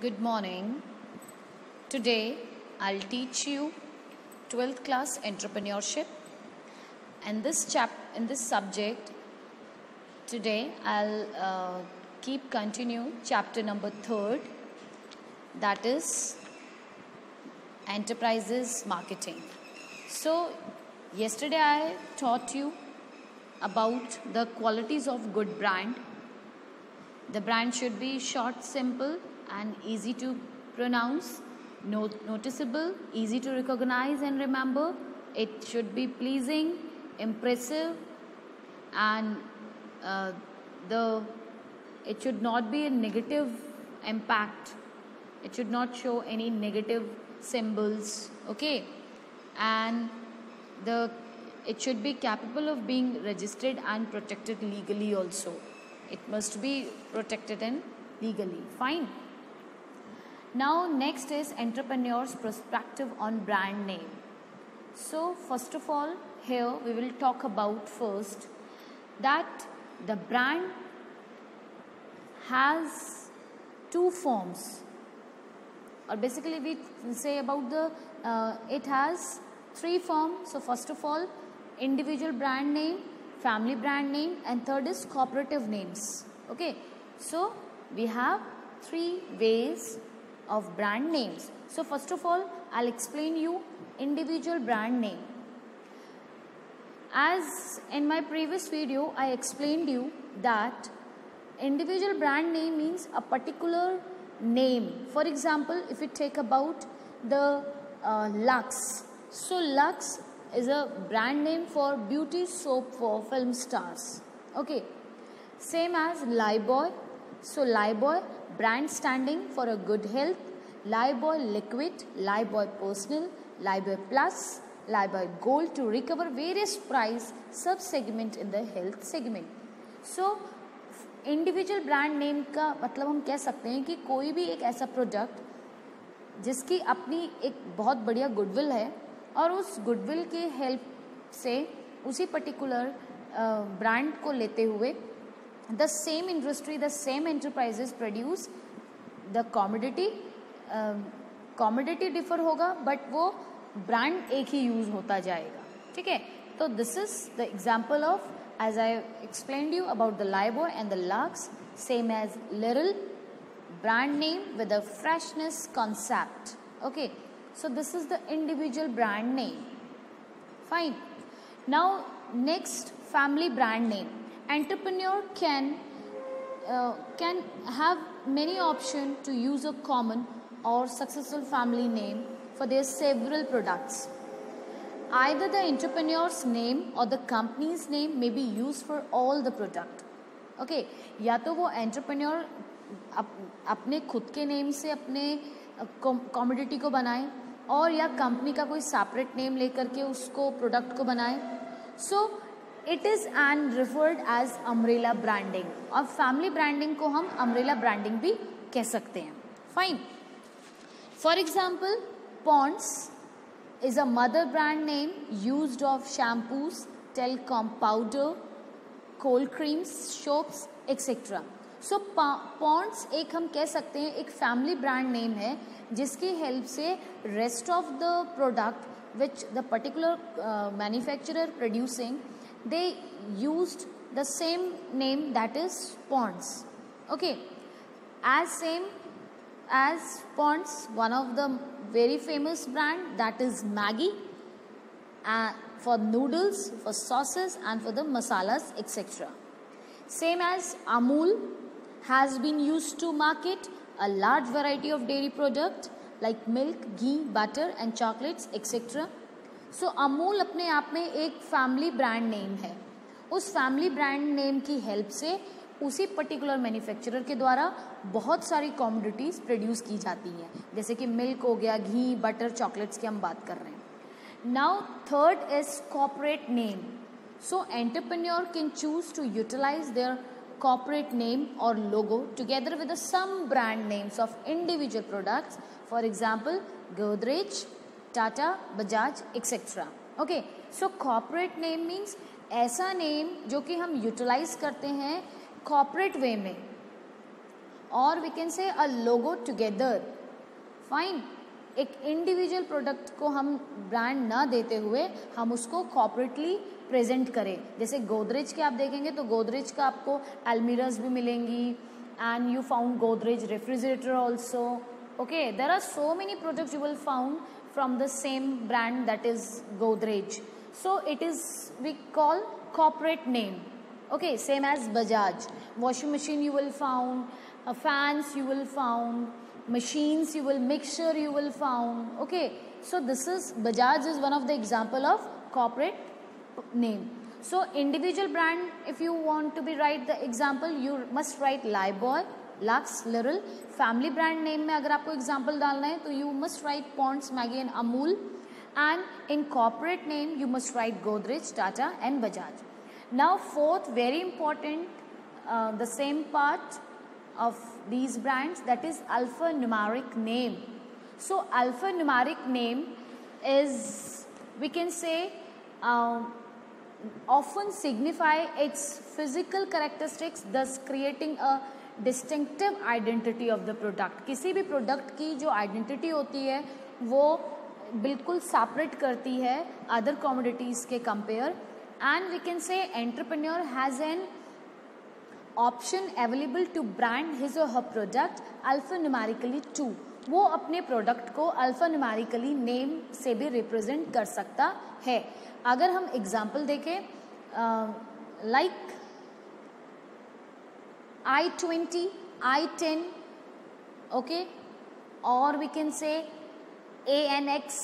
Good morning. Today I'll teach you 12th class entrepreneurship, and in this subject today I'll continue chapter number 3rd, that is enterprises marketing. So yesterday I taught you about the qualities of good brand. The brand should be short, simple and easy to pronounce, noticeable, easy to recognize and remember. It should be pleasing, impressive, and it should not be a negative impact. It should not show any negative symbols, okay? And it should be capable of being registered and protected legally also. It must be protected and legally. Fine. Now next is entrepreneur's perspective on brand name. So first of all, here we will talk about first that the brand has two forms, or basically we say about it has three forms. So first of all, individual brand name, family brand name, and third is cooperative names. Okay, so we have three ways of brand names. So first of all, I'll explain you individual brand name. As in my previous video, I explained you that individual brand name means a particular name. For example, if we take about the Lux. So Lux is a brand name for beauty soap for film stars. Okay. Same as Lifebuoy. So Lifebuoy, brand standing for a good health. Lifebuoy Liquid, Lifebuoy Personal, Lifebuoy Plus, Lifebuoy Gold to recover various price sub-segment in the health segment. So individual brand name का मतलब हम कह सकते हैं कि कोई भी एक ऐसा प्रोडक्ट जिसकी अपनी एक बहुत बढ़िया गुडविल है और उस गुडविल के हेल्प से उसी पर्टिकुलर ब्रांड को लेते हुए the same industry, the same enterprises produce the commodity differ होगा बट वो ब्रांड एक ही यूज होता जाएगा. ठीक है, तो this is the example of, as I explained you about the Lifebuoy and the Lux, same as Liril, brand name with a freshness concept. Okay, so this is the individual brand name. Fine. Now next, family brand name. Entrepreneur can have many options to use a common or successful family name for their several products. Either the entrepreneur's name or the company's name may be used for all the product. Okay, या तो वो entrepreneur अपने खुद के name से अपने commodity को बनाए और या कंपनी का कोई सेपरेट नेम लेकर के उसको प्रोडक्ट को बनाए. So it is and referred as umbrella branding, और फैमिली ब्रांडिंग को हम अम्ब्रेला ब्रांडिंग भी कह सकते हैं. Fine. For example, Pond's is a mother brand name used of shampoos, talcum powder, cold creams, soaps, etc. So Pond's एक हम कह सकते हैं एक फैमिली ब्रांड नेम है जिसकी हेल्प से rest of the product which the particular manufacturer producing they used the same name that is Pond's. Okay, as Pond's, one of the very famous brand that is Maggi, for noodles, for sauces and for the masalas, etc. Same as Amul has been used to market a large variety of dairy product like milk, ghee, butter and chocolates, etc. So Amul अपने आप में एक family brand name है. उस family brand name की help से उसी particular manufacturer के द्वारा बहुत सारी कॉमोडिटीज़ प्रोड्यूस की जाती हैं, जैसे कि मिल्क हो गया, घी, बटर, चॉकलेट्स की हम बात कर रहे हैं. Now third is corporate name. So entrepreneur can choose to utilise their corporate name और logo together with some brand names of individual products. For example, Godrej, Tata, Bajaj, etcetera. Okay, so corporate name means ऐसा name जो कि हम utilise करते हैं corporate वे में और we can say a logo together. Fine, एक इंडिविजुअल प्रोडक्ट को हम ब्रांड ना देते हुए हम उसको कॉर्पोरेटली प्रेजेंट करें। जैसे गोदरेज के आप देखेंगे तो गोदरेज का आपको अलमीराज भी मिलेंगी, and you found Godrej refrigerator also. Okay, there are so many products you will found from the same brand, that is Godrej. So it is we call corporate name. Okay, same as Bajaj. Washing machine you will found, fans you will found, machines you will, mixture you will found. Okay, so this is Bajaj is one of the example of corporate name. So individual brand, if you want to be write the example, you must write Lifebuoy, Lux, Liril. Family brand name में अगर आपको example डालना है तो you must write Ponds, Maggi and Amul. And in corporate name you must write Godrej, Tata and Bajaj. Now fourth very important, the same part of these brands, that is alphanumeric name. So alphanumeric name is, we can say, often signify its physical characteristics, thus creating a distinctive identity of the product. किसी भी product की जो identity होती है वो बिल्कुल separate करती है अदर कमोडिटीज़ के compare. And we can say entrepreneur has an option available to brand his or her product अल्फान्यूमेरिकली to. वो अपने प्रोडक्ट को अल्फान्यूमेरिकली नेम से भी रिप्रेजेंट कर सकता है। अगर हम एग्जांपल देखें, लाइक i20, i10, ओके, और we can say ANX,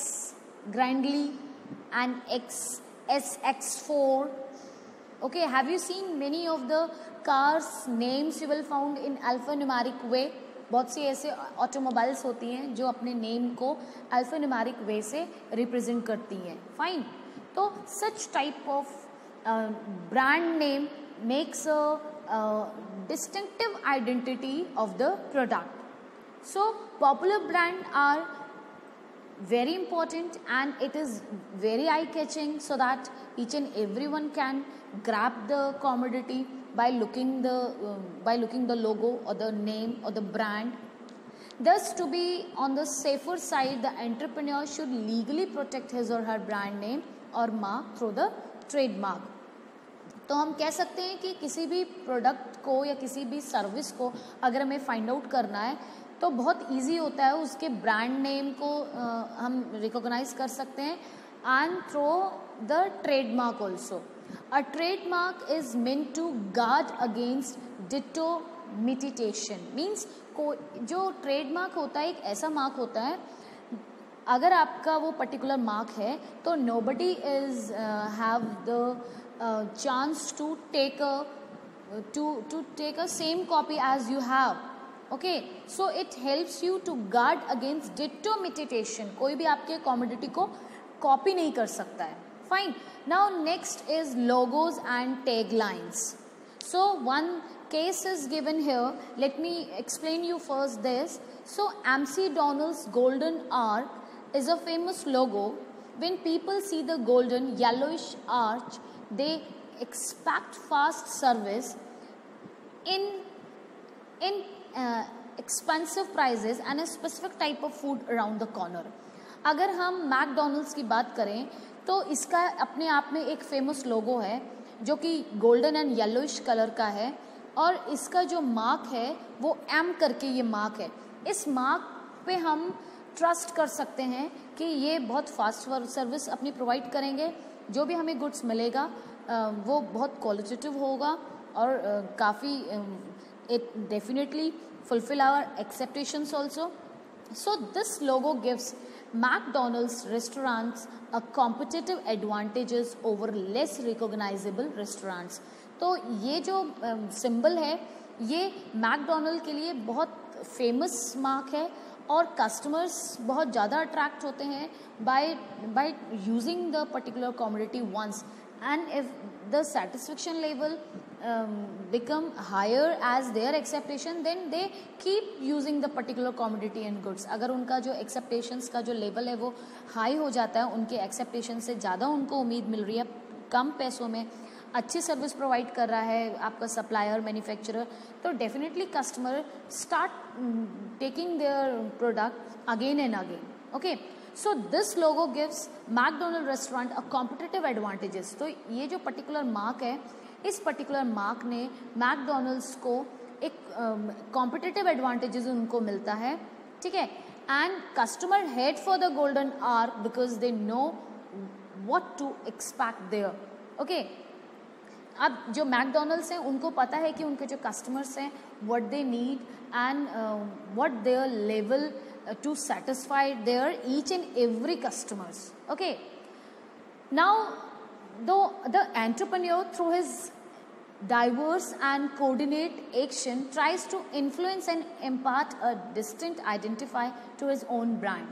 Grandly, and SX4. Okay, have you seen many of the cars names you will found in alphanumeric way? बहुत सी ऐसे ऑटोमोबाइल्स होती हैं जो अपने नेम को अल्फान्यूमेरिक वे से रिप्रेजेंट करती हैं। फाइन, तो such type of brand name makes a distinctive identity of the product. So popular brand are very important and it is very eye catching, so that each and everyone can grab the commodity by looking the logo or the name or the brand. Thus, to be on the safer side, the entrepreneur should legally protect his or her brand name or mark through the trademark. तो हम कह सकते हैं कि किसी भी product को या किसी भी सर्विस को अगर हमें फाइंड आउट करना है तो बहुत इजी होता है, उसके ब्रांड नेम को हम रिकॉग्नाइज कर सकते हैं and through the trademark also. A trademark is meant to guard against ditto imitation. Means को जो ट्रेडमार्क होता है एक ऐसा मार्क होता है, अगर आपका वो पर्टिकुलर मार्क है तो nobody is have the chance to take a same copy as you have. Okay, so it helps you to guard against ditto imitation. कोई भी आपके कॉमोडिटी को कॉपी नहीं कर सकता है। Fine, now next is logos and tag lines. So one case is given here, late me explain you first this. So MC Donald's golden arc is a famous logo. When people see the golden yellowish arch, they expect fast service in expensive prices and a specific type of food around the corner. अगर हम McDonald's की बात करें तो इसका अपने आप में एक फेमस लोगो है जो कि गोल्डन एंड येलोइश कलर का है, और इसका जो मार्क है वो M करके ये मार्क है। इस मार्क पे हम ट्रस्ट कर सकते हैं कि ये बहुत फास्ट सर्विस अपनी प्रोवाइड करेंगे, जो भी हमें गुड्स मिलेगा वो बहुत क्वालिटेटिव होगा और काफ़ी it definitely fulfill our expectations also. So this logo gives McDonald's restaurants a competitive advantages over less recognizable restaurants. तो ये जो सिंबल है ये मैकडोनल्ड के लिए बहुत फेमस मार्क है और कस्टमर्स बहुत ज़्यादा अट्रैक्ट होते हैं by using the particular commodity once, and if the satisfaction level become higher as their acceptation, then they keep using the particular commodity and goods. अगर उनका जो acceptations का जो level है वो high हो जाता है, उनके acceptation से ज़्यादा उनको उम्मीद मिल रही है कम पैसों में, अच्छी सर्विस प्रोवाइड कर रहा है आपका सप्लायर मैन्युफैक्चरर, तो definitely customer start taking their product again and again. Okay, so this logo gives McDonald restaurant a competitive advantages. तो ये जो पर्टिकुलर मार्क है, इस पर्टिकुलर मार्क ने मैकडोनल्ड्स को एक कॉम्पिटिटिव एडवांटेजेस उनको मिलता है. ठीक है, and customer head for the golden hour because they know what to expect there. Okay, अब जो मैकडोनल्ड्स हैं उनको पता है कि उनके जो कस्टमर्स हैं what they need and what their level to satisfy their each and every customers. Okay, now the entrepreneur through his diverse and coordinate action tries to influence and impart a distinct identify to his own brand.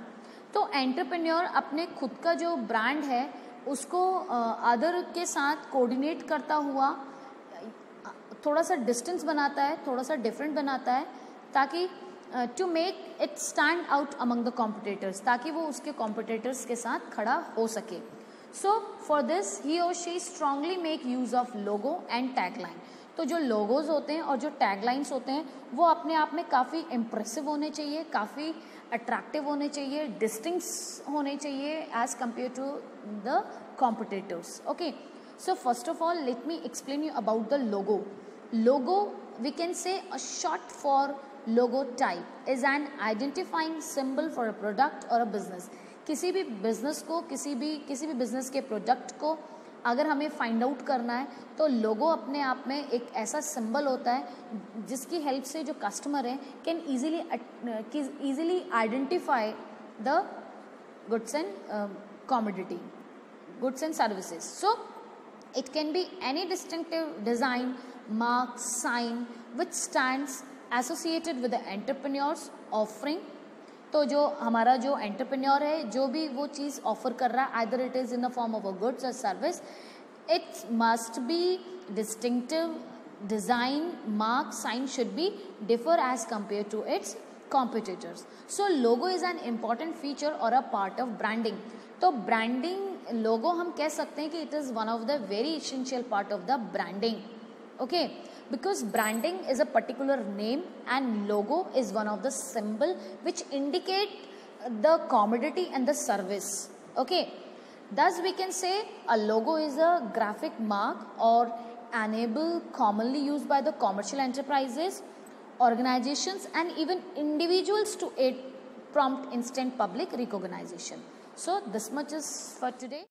तो entrepreneur अपने खुद का जो brand है उसको other के साथ coordinate करता हुआ थोड़ा सा डिस्टेंस बनाता है, थोड़ा सा डिफरेंट बनाता है, ताकि to make it stand out among the competitors, ताकि वो उसके कॉम्पिटिटर्स के साथ खड़ा हो सके. सो फॉर दिस ही और she strongly make use of logo and tagline. तो जो लोगोज होते हैं और जो टैगलाइंस होते हैं वो अपने आप में काफ़ी इम्प्रेसिव होने चाहिए, काफ़ी अट्रैक्टिव होने चाहिए, डिस्टिंक्ट होने चाहिए as compare to the competitors. Okay, so first of all let me explain you about the logo. Logo we can say a short for logotype is an identifying symbol for a product or a business. किसी भी business को, किसी भी business के product को अगर हमें find out करना है तो लोगो अपने आप में एक ऐसा सिंबल होता है जिसकी हेल्प से जो कस्टमर है can easily identify the goods and commodity, goods and services. So it can be any distinctive design, mark, sign which stands associated with the entrepreneur's offering. तो जो हमारा जो एंटरप्रेन्योर है, जो भी वो चीज़ ऑफर कर रहा है, either it is in the form of a goods और service, it must be distinctive design, mark, sign should be differ as compare to its competitors. So logo is an important feature और a part of branding. तो branding logo हम कह सकते हैं कि it is one of the very essential part of the branding. Okay, because branding is a particular name and logo is one of the symbol which indicate the commodity and the service. Okay, thus we can say a logo is a graphic mark or enable commonly used by the commercial enterprises, organizations and even individuals to aid prompt instant public recognition. So this much is for today.